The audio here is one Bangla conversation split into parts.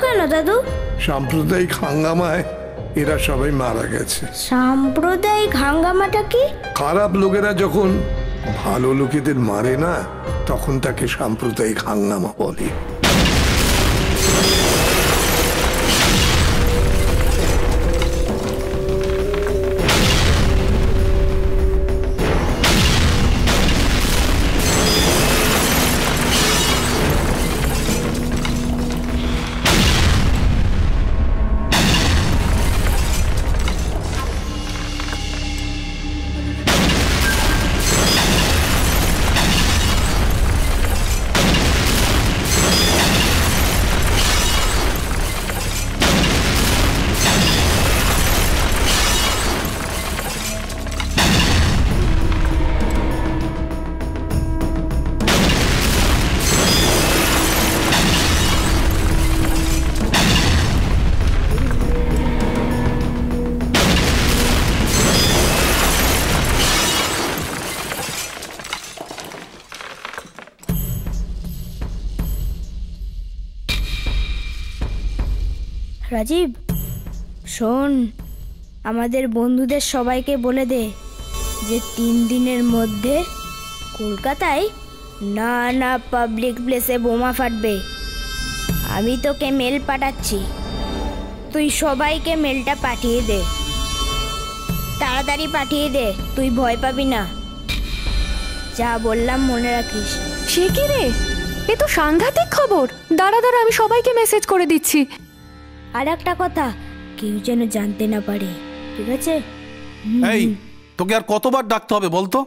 কেন দাদু? সাম্প্রদায়িক হাঙ্গামায় এরা সবাই মারা গেছে। সাম্প্রদায়িক হাঙ্গামাটা কি? খারাপ লোকেরা যখন ভালো লোকেদের মারে না, তখন তাকে সাম্প্রদায়িক হাঙ্গামা বলে। রাজীব শোন, আমাদের বন্ধুদের সবাইকে বলে দে যে 3 দিনের মধ্যে কলকাতায় না পাবলিক প্লেসে বোমা ফাটবে। আমি তোকে মেল পাঠাচ্ছি, তুই সবাইকে মেলটা পাঠিয়ে দে, তাড়াতাড়ি পাঠিয়ে দে, তুই ভয় পাবি না। যা বললাম মনে রাখিস। সে কি রে, এ তো সাংঘাতিক খবর। দাঁড়া দাঁড়া, আমি সবাইকে মেসেজ করে দিচ্ছি। আর একটা কথা, কেউ যেন জানতে না পারে, ঠিক আছে? এই তোকে আর কতবার ডাকতে হবে বলতো?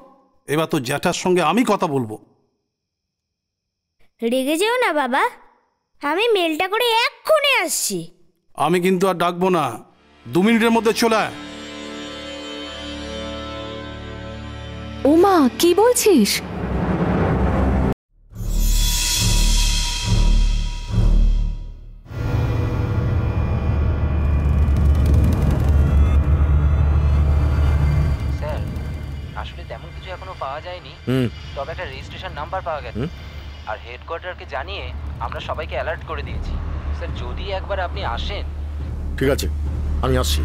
এবার তো জ্যাঠার সঙ্গে আমি কথা বলবো। রেগে যেও না বাবা, আমি মেলটা করে এক্ষুনি আসছি। আমি কিন্তু আর ডাকবো না, 2 মিনিটের মধ্যে চলে আয়। ওমা, কি বলছিস? আসলে তেমন কিছু এখনো পাওয়া যায়নি, তবে একটা রেজিস্ট্রেশন নাম্বার পাওয়া গেছে আর হেডকোয়ার্টারকে জানিয়ে আমরা সবাইকে অ্যালার্ট করে দিয়েছি। স্যার যদি একবার আপনি আসেন। ঠিক আছে, আমি আসছি।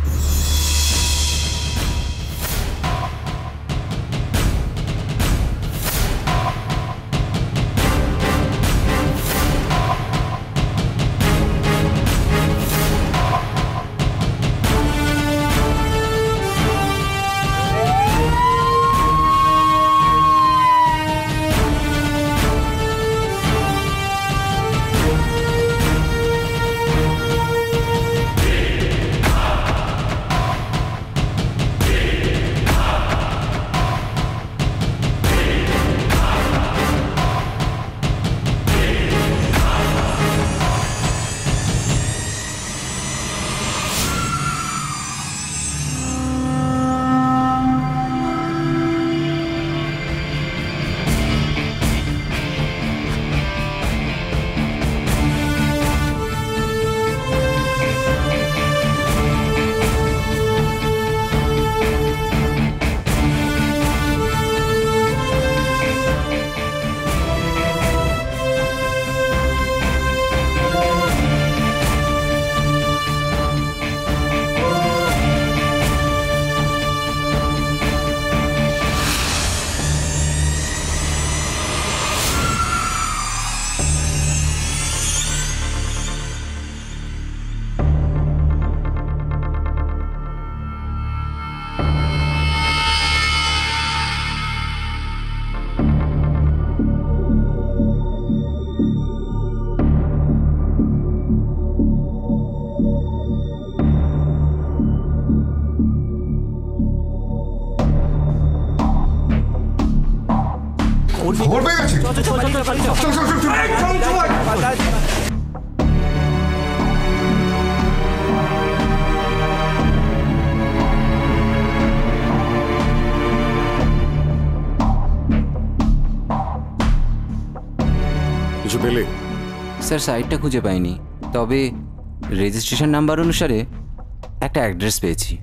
খবর পেয়ে গেছে। কিছু পেলে? স্যার সাইটটা খুঁজে পাইনি, তবে রেজিস্ট্রেশন নাম্বার অনুসারে একটা অ্যাড্রেস পেয়েছি।